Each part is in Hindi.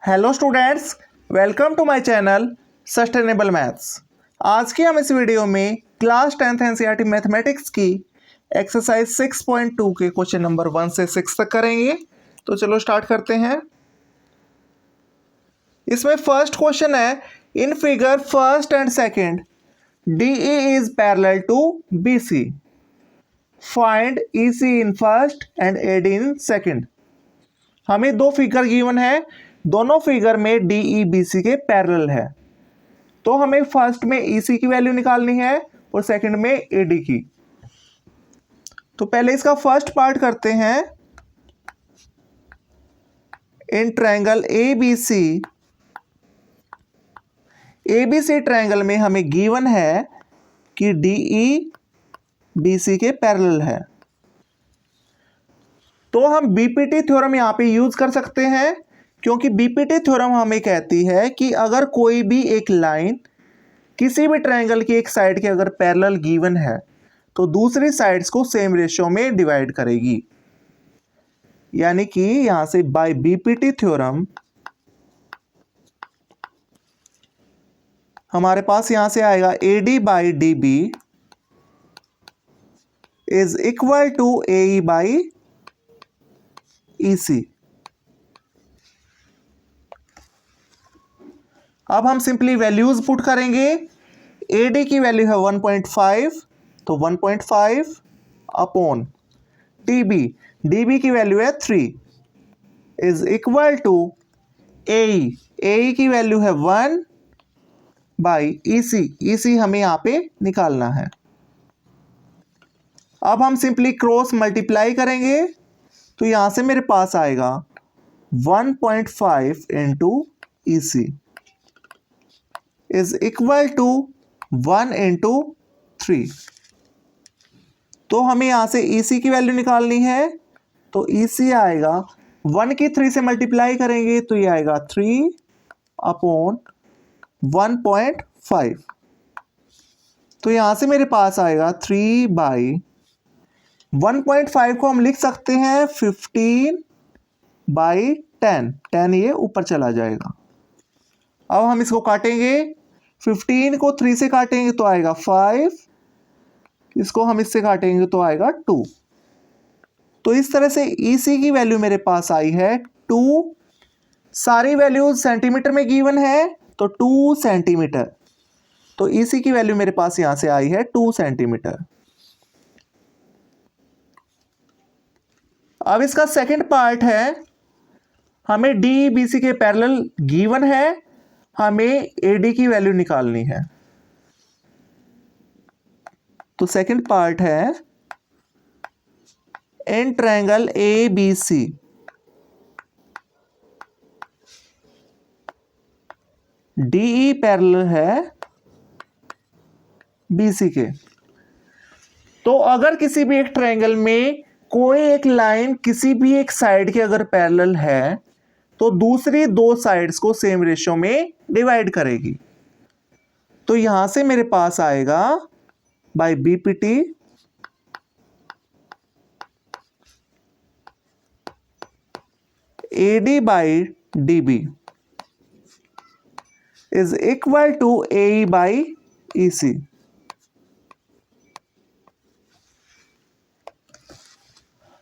Hello students, welcome to my channel sustainable maths. आज के हम इस वीडियो में क्लास 10th एनसीईआरटी मैथमेटिक्स की एक्सरसाइज 6.2 के क्वेश्चन नंबर 1 से 6 तक करेंगे। तो चलो स्टार्ट करते हैं। इसमें फर्स्ट क्वेश्चन है, in figure first and second DE is parallel to BC, find EC in first and AD in second. हमें दो फिगर गिवन है, दोनों फिगर में DE BC के पैरेलल है, तो हमें फर्स्ट में EC की वैल्यू निकालनी है और सेकंड में AD की। तो पहले इसका फर्स्ट पार्ट करते हैं। इन ट्रायंगल ABC ट्रायंगल में हमें गिवन है कि DE BC के पैरेलल है, तो हम बीपीटी थ्योरम यहां पे यूज कर सकते हैं, क्योंकि बीपीटी थ्योरम हमें कहती है कि अगर कोई भी एक लाइन किसी भी ट्रायंगल की एक साइड के अगर पैरेलल गिवन है तो दूसरी साइड्स को सेम रेशियो में डिवाइड करेगी। यानी कि यहां से बाय बीपीटी थ्योरम हमारे पास यहां से आएगा AD by DB is equal to AE by EC। अब हम सिंपली वैल्यूज पुट करेंगे। AD की वैल्यू है 1.5, तो 1.5 अपॉन DB की वैल्यू है 3 इज इक्वल टू AE की वैल्यू है 1 बाई EC हमें यहां पे निकालना है। अब हम सिंपली क्रॉस मल्टीप्लाई करेंगे, तो यहां से मेरे पास आएगा 1.5 into EC is equal to 1 into 3। तो हमें यहां से EC की वैल्यू निकालनी है, तो EC आएगा 1 की 3 से मल्टीप्लाई करेंगे तो ये आएगा 3 अपॉन 1.5। तो यहां से मेरे पास आएगा 3 बाई 1.5 को हम लिख सकते हैं 15 बाई 10 ये ऊपर चला जाएगा। अब हम इसको काटेंगे, 15 को 3 से काटेंगे तो आएगा 5, इसको हम इससे काटेंगे तो आएगा 2। तो इस तरह से EC की वैल्यू मेरे पास आई है 2। सारी वैल्यूज सेंटीमीटर में गिवन है, तो 2 सेंटीमीटर। तो EC की वैल्यू मेरे पास यहां से आई है 2 सेंटीमीटर। अब इसका सेकंड पार्ट है, हमें DE BC के पैरेलल गिवन है, हमें AD की वैल्यू निकालनी है। तो सेकंड पार्ट है, in triangle ABC DE parallel है BC के। तो अगर किसी भी एक ट्रायंगल में कोई एक लाइन किसी भी एक साइड के अगर पैरेलल है तो दूसरी दो साइड्स को सेम रेशियो में डिवाइड करेगी। तो यहां से मेरे पास आएगा by BPT AD by DB is equal to AE by EC।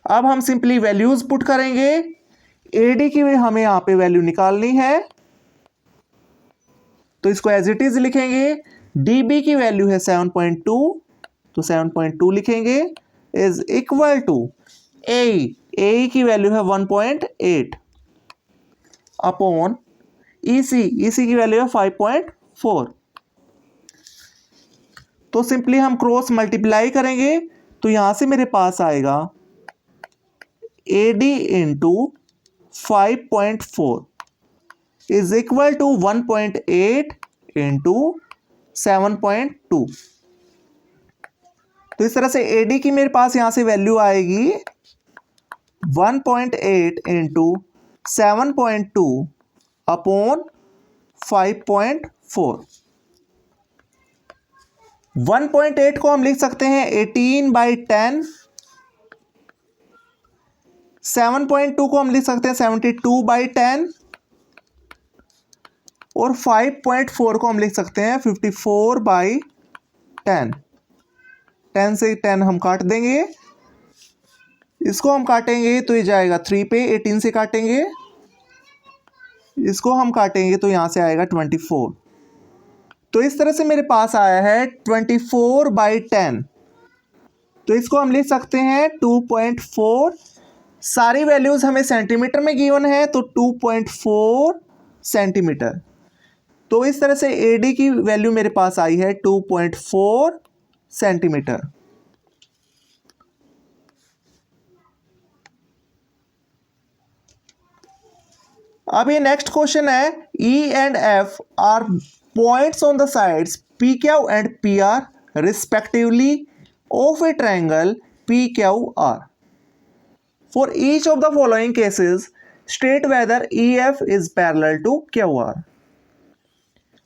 अब हम सिंपली वैल्यूज पुट करेंगे। AD की हमें यहां पे वैल्यू निकालनी है, तो इसको एज इट इज लिखेंगे। DB की वैल्यू है 7.2, तो 7.2 लिखेंगे इज इक्वल टू AE की वैल्यू है 1.8 अपॉन EC की वैल्यू है 5.4। तो सिंपली हम क्रॉस मल्टीप्लाई करेंगे, तो यहां से मेरे पास आएगा AD into 5.4 is equal to 1.8 into 7.2। तो इस तरह से AD की मेरे पास यहां से वैल्यू आएगी 1.8 इंटू 7.2 अपॉन 5.4। 1.8 को हम लिख सकते हैं 18 बाई 10, 7.2 को हम लिख सकते हैं 72 बाई 10, और 5.4 को हम लिख सकते हैं 54/10। 10 से 10 हम काट देंगे, इसको हम काटेंगे तो ये जाएगा 3 पे, 18 से काटेंगे, इसको हम काटेंगे तो यहाँ से आएगा 24। तो इस तरह से मेरे पास आया है 24/10। तो इसको हम लिख सकते हैं 2.4। सारी वैल्यूज हमें सेंटीमीटर में गिवन है तो 2.4 सेंटीमीटर। तो इस तरह से AD की वैल्यू मेरे पास आई है 2.4 सेंटीमीटर। अब ये नेक्स्ट क्वेश्चन है, E and F are points on the sides PQ and PR respectively of a triangle PQR। For each of the following cases, state whether EF is parallel to QR।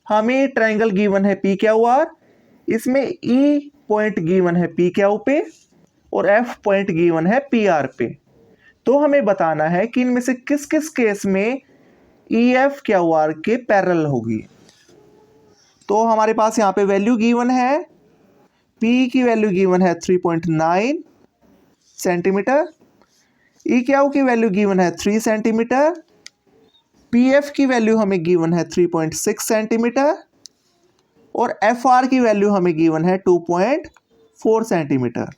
हमें ट्रायंगल गिवन है PQR, इसमें E पॉइंट गिवन है PQ पे और F पॉइंट गिवन है PR पे। तो हमें बताना है कि इनमें से किस किस केस में EF QR के पैरेलल होगी। तो हमारे पास यहाँ पे वैल्यू गिवन है, P की वैल्यू गिवन है 3.9 सेंटीमीटर, EQ की वैल्यू गिवन है 3 सेंटीमीटर, PF की वैल्यू हमें गिवन है 3.6 सेंटीमीटर और FR की वैल्यू हमें गिवन है 2.4 सेंटीमीटर।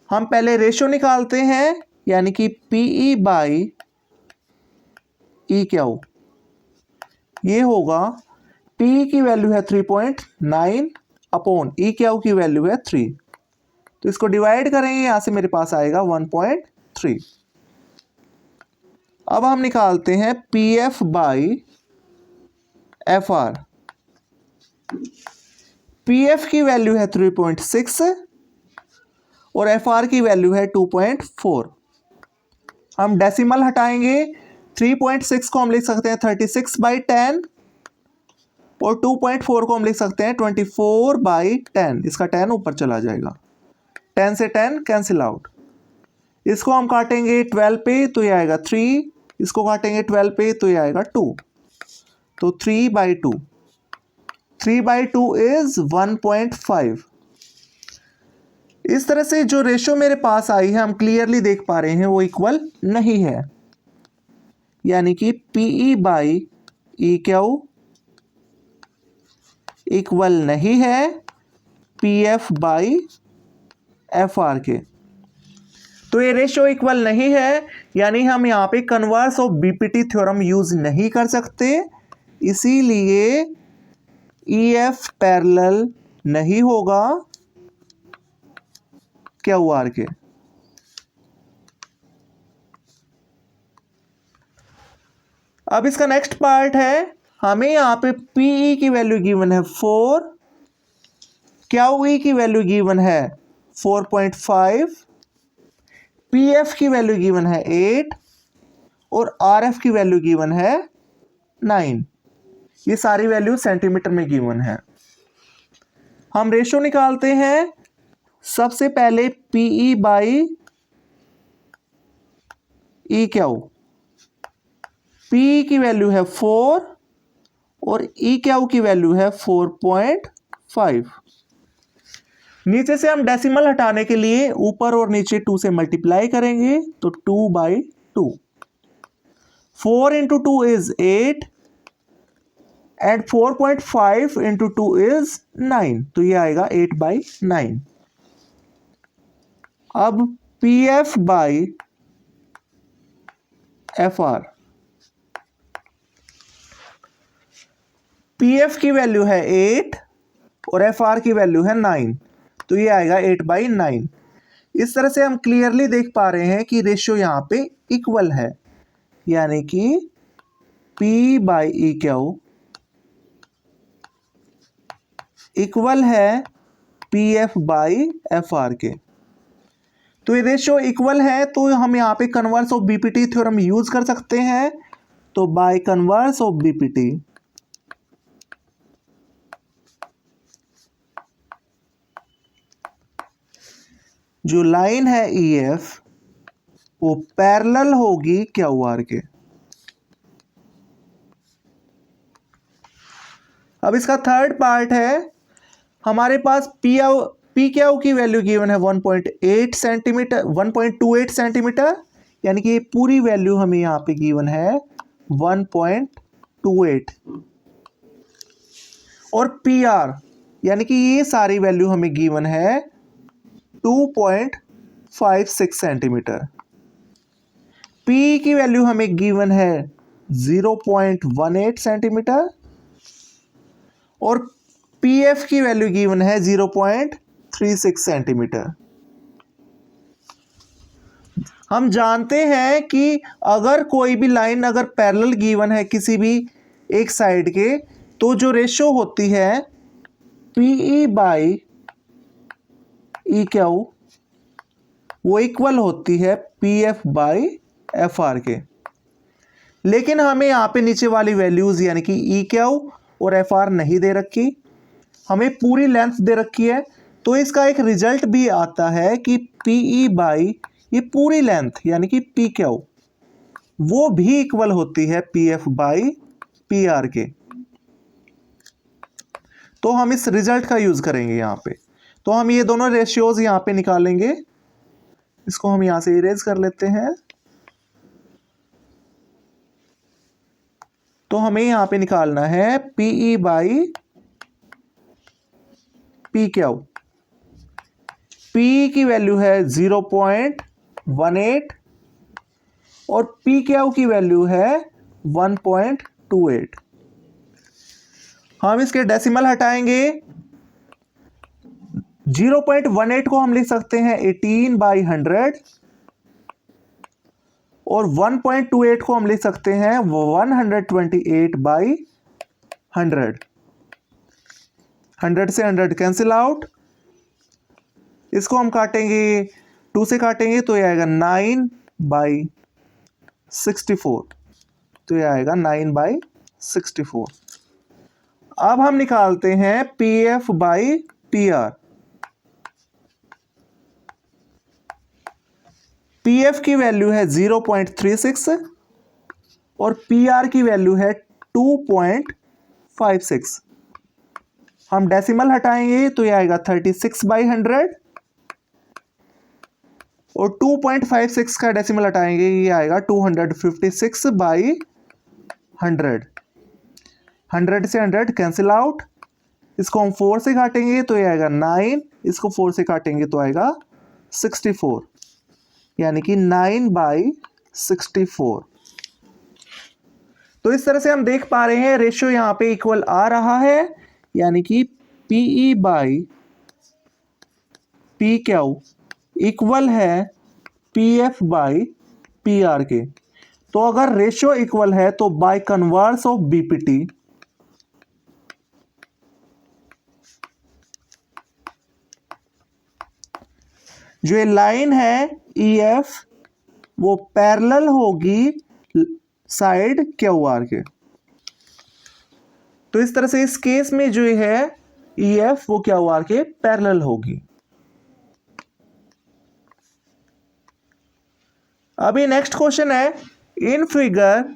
हम पहले रेशियो निकालते हैं, यानी कि PE/EQ ये होगा, P की वैल्यू है 3.9 अपॉन EQ की वैल्यू है 3। तो इसको डिवाइड करेंगे, यहां से मेरे पास आएगा 1.3। अब हम निकालते हैं PF/FR। PF की वैल्यू है 3.6 और FR की वैल्यू है 2.4। हम डेसिमल हटाएंगे, 3.6 को हम लिख सकते हैं 36/10 और 2.4 को हम लिख सकते हैं 24/10। इसका 10 ऊपर चला जाएगा, 10 से 10 कैंसिल आउट। इसको हम काटेंगे 12 पे तो ये आएगा 3, इसको काटेंगे 12 पे तो ये आएगा 2। तो 3/2, 3/2 इज 1.5। इस तरह से जो रेशियो मेरे पास आई है हम क्लियरली देख पा रहे हैं वो इक्वल नहीं है, यानी कि PE/EQ इक्वल नहीं है PF/FR के। तो ये रेशियो इक्वल नहीं है, यानी हम यहाँ पे converse of BPT theorem use नहीं कर सकते, इसीलिए EF पैरेलल नहीं होगा QR के। अब इसका नेक्स्ट पार्ट है, हमें यहाँ पे PE की वैल्यू गिवन है 4, QE की वैल्यू गिवन है 4.5, PF की वैल्यू गिवन है 8 और RF की वैल्यू गिवन है 9। ये सारी वैल्यू सेंटीमीटर में गिवन है। हम रेशियो निकालते हैं, सबसे पहले PE/EQ। PE की वैल्यू है 4 और EQ की वैल्यू है 4.5। नीचे से हम डेसिमल हटाने के लिए ऊपर और नीचे 2 से मल्टीप्लाई करेंगे तो 2/2। 4 into 2 is 8 and 4.5 into 2 is 9, तो ये आएगा 8/9। अब PF/FR, PF की वैल्यू है 8 और FR की वैल्यू है 9, तो ये आएगा 8/9। इस तरह से हम क्लियरली देख पा रहे हैं कि रेशियो यहाँ पे इक्वल है, यानी कि P/EQ इक्वल है PF/FR के। तो ये रेशियो इक्वल है, तो हम यहाँ पे converse of BPT theorem use कर सकते हैं। तो बाय कन्वर्स ऑफ BPT जो लाइन है EF वो पैरेलल होगी QR के। अब इसका थर्ड पार्ट है, हमारे पास पी क्यू की वैल्यू गिवन है 1.8 सेंटीमीटर 1.28 सेंटीमीटर, यानी कि ये पूरी वैल्यू हमें यहाँ पे गिवन है 1.28, और पी आर यानी कि ये सारी वैल्यू हमें गिवन है 2.56 सेंटीमीटर। पी की वैल्यू हमें गिवन है 0.18 सेंटीमीटर, और पी एफ की वैल्यू गिवन है 0.36 सेंटीमीटर। हम जानते हैं कि अगर कोई भी लाइन अगर पैरेलल गिवन है किसी भी एक साइड के, तो जो रेशो होती है पीई बाई ई क्यू वो इक्वल होती है P F by F are के। लेकिन हमें यहाँ पे नीचे वाली वैल्यूज यानी कि ई क्यू और एफ आर नहीं दे रखी, हमें पूरी लेंथ दे रखी है। तो इसका एक रिजल्ट भी आता है कि पीई बाई ये पूरी लेंथ यानी कि पी क्यू वो भी इक्वल होती है P F by P R के। तो हम इस रिजल्ट का यूज करेंगे यहाँ पे। तो हम ये दोनों रेशियोज यहाँ पे निकालेंगे, इसको हम यहां से इरेज कर लेते हैं। तो हमें यहां पे निकालना है PE by P Q. P की वैल्यू है 0.18 और पी क्यू की वैल्यू है 1.28। हम इसके डेसिमल हटाएंगे। 0.18 को हम लिख सकते हैं 18/100 और 1.28 को हम लिख सकते हैं 128/100। 100 से 100 कैंसिल आउट। इसको हम काटेंगे 2 से काटेंगे तो ये आएगा 9/64। तो ये आएगा 9/64। अब हम निकालते हैं P F by P are. P F की वैल्यू है 0.36 और पी आर की वैल्यू है 2.56। हम डेसिमल हटाएंगे तो ये आएगा 36/100 और 2.56 का डेसिमल हटाएंगे ये आएगा 256/100। 100 से 100 कैंसिल आउट। इसको हम 4 से काटेंगे तो ये आएगा 9, इसको 4 से काटेंगे तो आएगा 64, यानी कि 9/64। तो इस तरह से हम देख पा रहे हैं रेशियो यहां पे इक्वल आ रहा है, यानी कि PE by P Q equal है P F by P R के। तो अगर रेशियो इक्वल है तो बाय कन्वर्स ऑफ बीपीटी जो ये लाइन है ई एफ वो पैरेलल होगी साइड क्यू आर के। तो इस तरह से इस केस में जो है ई एफ वो क्यू आर के पैरेलल होगी। अभी नेक्स्ट क्वेश्चन है, in figure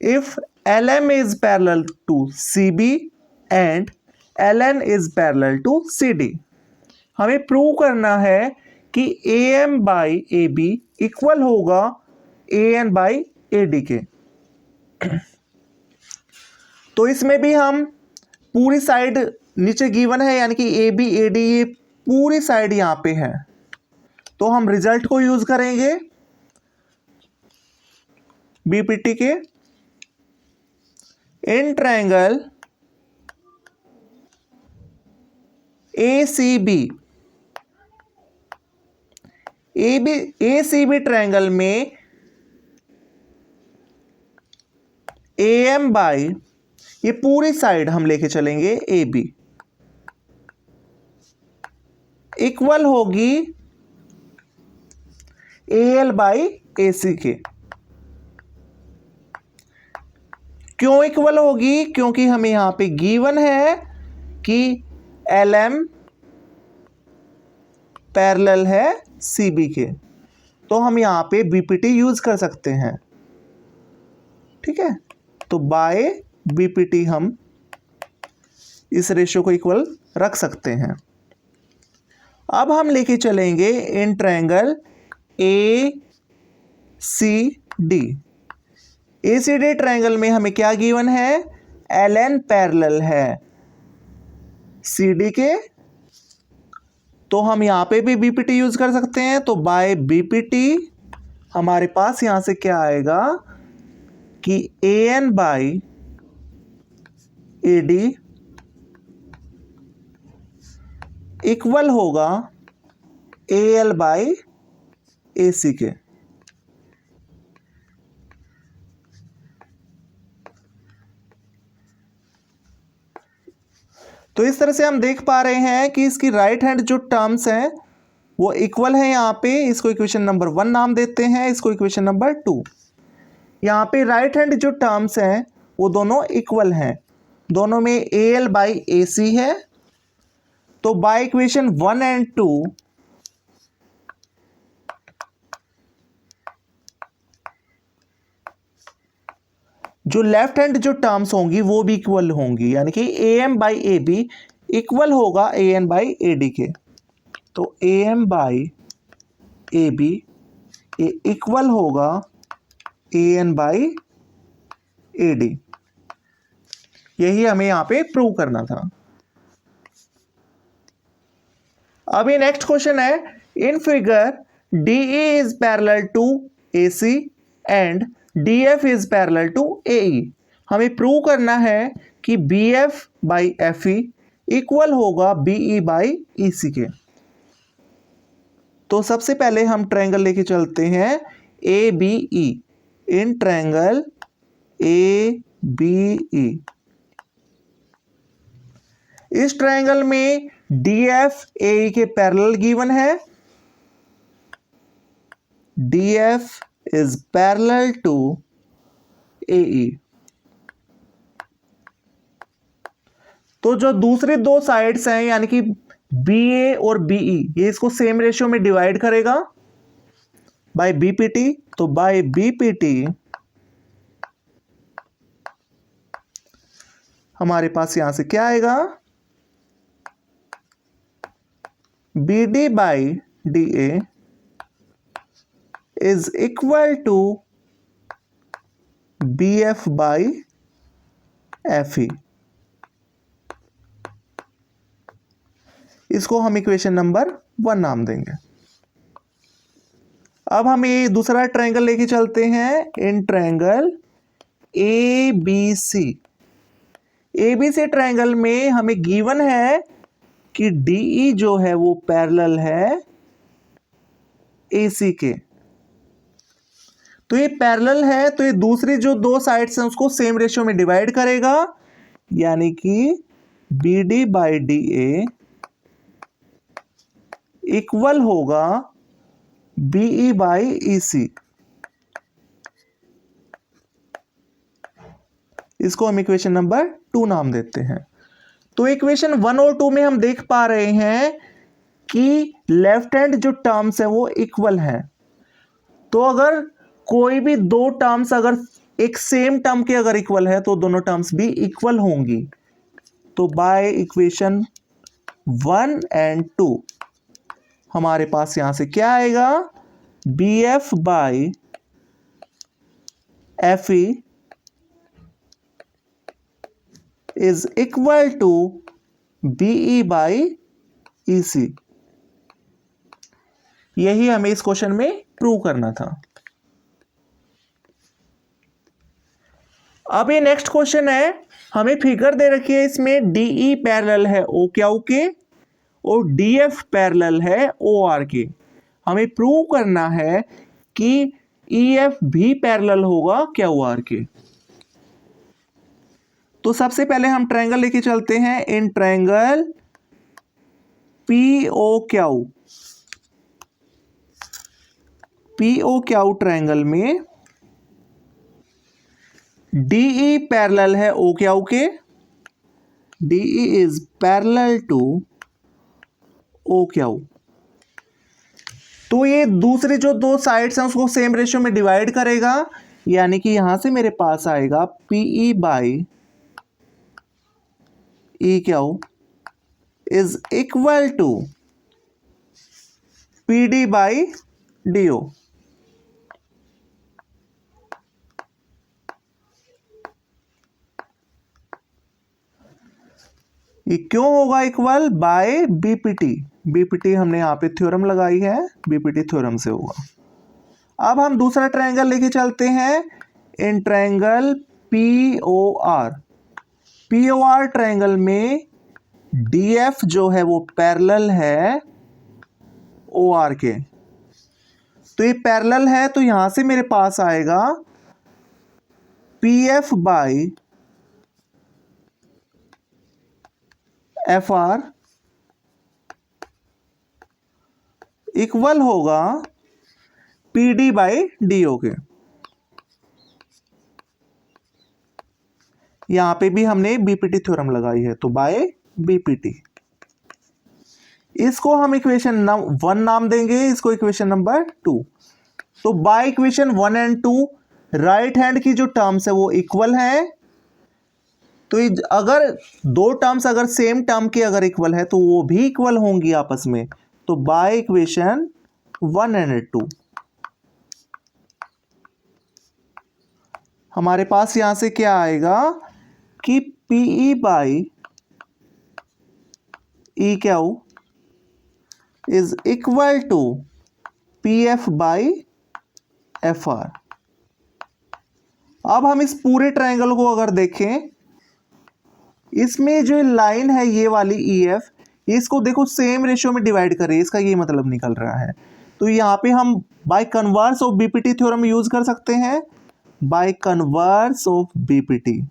if L M is parallel to C B and L N is parallel to C D. हमें प्रूव करना है कि A M by A B equal होगा A N by A D के। तो इसमें भी हम पूरी साइड नीचे गिवन है, यानी कि ए बी ए डी ये पूरी साइड यहां पे है। तो हम रिजल्ट को यूज करेंगे बीपीटी के। In triangle A C B A C B triangle में ए एम बाई ये पूरी साइड हम लेके चलेंगे ए बी इक्वल होगी ए एल बाई ए सी के। क्यों इक्वल होगी? क्योंकि हमें यहां पे गिवन है कि एल एम पैरेलल है सी बी के, तो हम यहां पे बीपीटी यूज कर सकते हैं। ठीक है, तो बाय बीपीटी हम इस रेशियो को इक्वल रख सकते हैं। अब हम लेके चलेंगे in triangle A C D. A C D triangle में हमें क्या गिवन है, एल एन पैरेलल है सी डी के, तो हम यहां पे भी बीपीटी यूज कर सकते हैं। तो बाय बीपीटी हमारे पास यहां से क्या आएगा कि A N by A D equal होगा ए एल बाई ए सी के। तो इस तरह से हम देख पा रहे हैं कि इसकी राइट हैंड जो टर्म्स हैं वो इक्वल है। यहाँ पे इसको इक्वेशन नंबर 1 नाम देते हैं, इसको इक्वेशन नंबर 2। यहाँ पे राइट हैंड जो टर्म्स हैं वो दोनों इक्वल हैं, दोनों में ए एल बाई ए सी है। तो बाय इक्वेशन 1 एंड 2 जो लेफ्ट हैंड जो टर्म्स होंगी वो भी इक्वल होंगी, यानी कि A M by A B equal होगा A N by A D के। तो A M by A B equal होगा A N by A D. यही हमें यहां पे प्रूव करना था। अभी नेक्स्ट क्वेश्चन है, in figure D A is parallel to A C and D F is parallel to A E. हमें प्रूव करना है कि B F by F E equal होगा B E by E C के। तो सबसे पहले हम ट्रायंगल लेके चलते हैं A B E. In triangle A B E, इस ट्रायंगल में डी एफ ए ई के पैरेलल गिवन है। D F is parallel to A ई। तो जो दूसरे दो साइड्स हैं यानी कि बी ए और बी ई, ये इसको सेम रेशियो में डिवाइड करेगा बाय बीपीटी। तो बाय बीपीटी हमारे पास यहां से क्या आएगा, B D by D A is equal to B F by F E. इसको हम इक्वेशन नंबर 1 नाम देंगे। अब हम ये दूसरा ट्रायंगल लेके चलते हैं in triangle A B C. A B C triangle में हमें गिवन है कि डीई जो है वो पैरेलल है ए सी के। तो ये पैरेलल है तो ये दूसरी जो दो साइड्स हैं उसको सेम रेशियो में डिवाइड करेगा, यानी कि B D by D A equal होगा बीई बाई ई सी। इसको हम इक्वेशन नंबर 2 नाम देते हैं। तो इक्वेशन 1 और 2 में हम देख पा रहे हैं कि लेफ्ट हैंड जो टर्म्स है वो इक्वल है। तो अगर कोई भी दो टर्म्स अगर एक सेम टर्म के अगर इक्वल है तो दोनों टर्म्स भी इक्वल होंगी। तो बाय इक्वेशन 1 एंड 2 हमारे पास यहां से क्या आएगा, B F by F E is equal to BE by E C. यही हमें इस क्वेश्चन में प्रूव करना था। अब ये नेक्स्ट क्वेश्चन है, हमें फिगर दे रखी है, इसमें डीई पैरेलल है ओ क्यू के और डीएफ पैरेलल है ओ आर के। हमें प्रूव करना है कि ईएफ भी पैरेलल होगा क्यू आर के। तो सबसे पहले हम ट्रायंगल लेके चलते हैं in triangle P O Q. P O Q triangle में डीई पैरेलल है ओ क्यू के। DE is parallel to O Q. तो ये दूसरे जो दो साइड्स हैं उसको सेम रेशियो में डिवाइड करेगा, यानी कि यहां से मेरे पास आएगा PE by E Q is equal to P D by D O. ये क्यों होगा इक्वल? Bye BPT. बीपीटी हमने यहाँ पे थ्योरम लगाई है, बीपीटी थ्योरम से होगा। अब हम दूसरा ट्रायंगल लेके चलते हैं, इन ट्रायंगल पीओआर। पीओआर ट्रायंगल में डीएफ जो है वो पैरेलल है ओआर के। तो ये पैरेलल है, तो यहां से मेरे पास आएगा PF by F R equal होगा P D by D O के। यहां पे भी हमने बीपीटी थ्योरम लगाई है, तो बाय बीपीटी। इसको हम इक्वेशन 1 नाम देंगे, इसको इक्वेशन नंबर 2। तो by equation 1 and 2 right hand की जो टर्म्स है वो इक्वल है। तो अगर दो टर्म्स अगर सेम टर्म के अगर इक्वल है तो वो भी इक्वल होंगी आपस में। तो बाय इक्वेशन 1 एंड 2 हमारे पास यहां से क्या आएगा कि PE by E Q is equal to P F by F R. अब हम इस पूरे ट्रायंगल को अगर देखें, इसमें जो लाइन है ये वाली ई एफ, इसको देखो सेम रेशियो में डिवाइड करें, इसका ये मतलब निकल रहा है। तो यहाँ पे हम bye converse of BPT theorem use कर सकते हैं। Bye converse of BPT,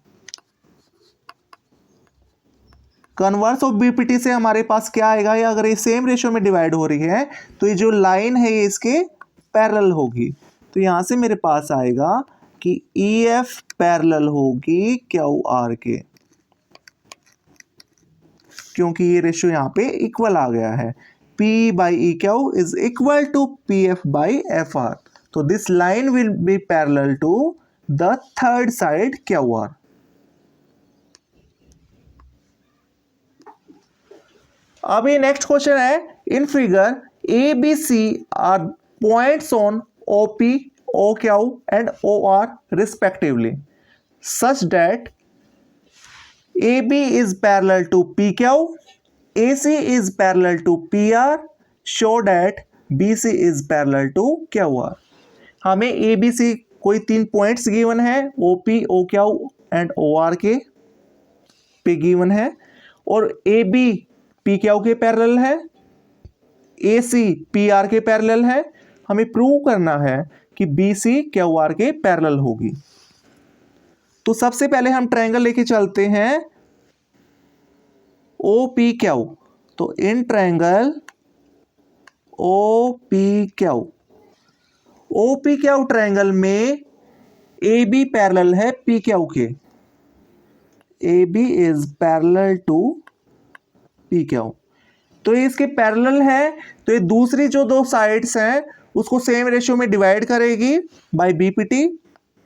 converse of BPT से हमारे पास क्या आएगा, ये अगर ये सेम रेशियो में डिवाइड हो रही है तो ये जो लाइन है ये इसके पैरेलल होगी। तो यहां से मेरे पास आएगा कि ई एफ पैरेलल होगी क्यू आर के, क्योंकि ये रेशियो यहां पे इक्वल आ गया है। P by EQ is equal to PF by FR. So this line will be parallel to the third side QR. अभी नेक्स्ट क्वेश्चन है, in figure A B C are points on OP, OQ and OR respectively such that AB is parallel to PQ, AC is parallel to PR, show that BC is parallel to QR. हमें ABC कोई 3 पॉइंट्स गिवन है, OP, OQ एंड OR के पे गिवन है, और AB PQ के पैरेलल है, AC PR के पैरेलल है। हमें प्रूव करना है कि BC QR के पैरेलल होगी। तो सबसे पहले हम ट्रायंगल लेके चलते हैं OPQ। तो in triangle OPQ, OPQ triangle में AB पैरेलल है PQ के, AB is parallel to PQ। तो ये इसके पैरेलल है, तो ये दूसरी जो दो साइड्स हैं उसको सेम रेशियो में डिवाइड करेगी बाय बीपीटी।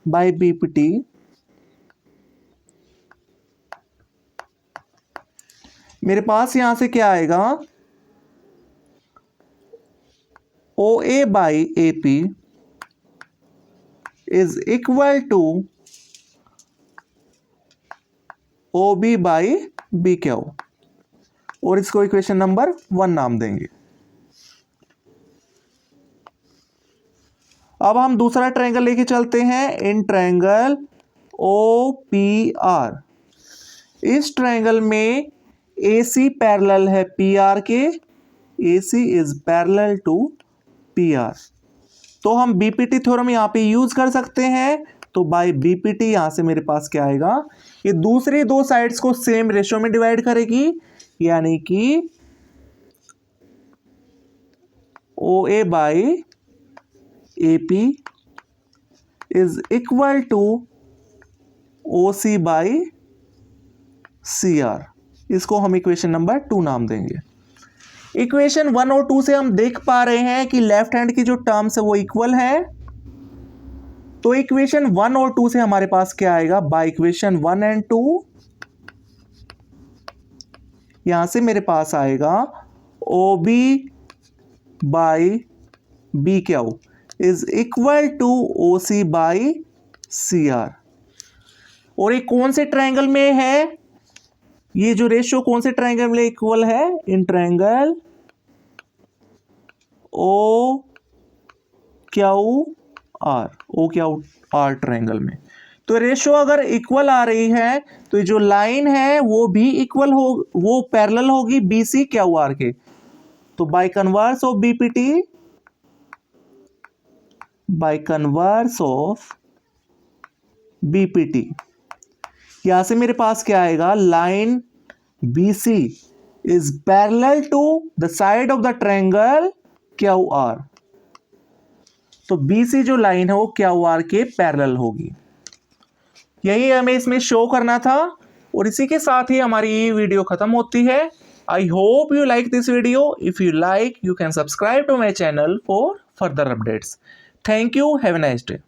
बाय बीपीटी मेरे पास यहां से क्या आएगा, OA by AP is equal to OB by BQ, और इसको इक्वेशन नंबर 1 नाम देंगे। अब हम दूसरा ट्रायंगल लेके चलते हैं, इन ट्रायंगल OPR। इस ट्रायंगल में AC पैरेलल है PR के, AC is parallel to PR। तो हम बीपीटी थ्योरम यहां पे यूज कर सकते हैं। तो बाय बीपीटी यहां से मेरे पास क्या आएगा, ये दूसरी दो साइड्स को सेम रेशियो में डिवाइड करेगी, यानी कि OA by AP is equal to OC by CR। इसको हम इक्वेशन नंबर 2 नाम देंगे। इक्वेशन 1 और 2 से हम देख पा रहे हैं कि लेफ्ट हैंड की जो टर्म्स है वो इक्वल है। तो इक्वेशन 1 और 2 से हमारे पास क्या आएगा, बाय इक्वेशन 1 एंड 2 यहाँ से मेरे पास आएगा O B by B Q is equal to O C by C R. और ये कौन से ट्रायंगल में है, ये जो रेशियो कौन से ट्रायंगल में इक्वल है, in triangle O Q R triangle में। तो रेशियो अगर इक्वल आ रही है तो ये जो लाइन है वो भी इक्वल हो, वो पैरेलल होगी बीसी क्यू आर के। तो by converse of BPT, by converse of BPT, यहां से मेरे पास क्या आएगा, line BC is parallel to the side of the triangle Q R. तो बीसी जो लाइन है वो क्यू आर के पैरेलल होगी। यही हमें इसमें शो करना था और इसी के साथ ही हमारी ये वीडियो खत्म होती है। I hope you like this video. If you like, you can subscribe to my channel for further updates. Thank you, have a nice day.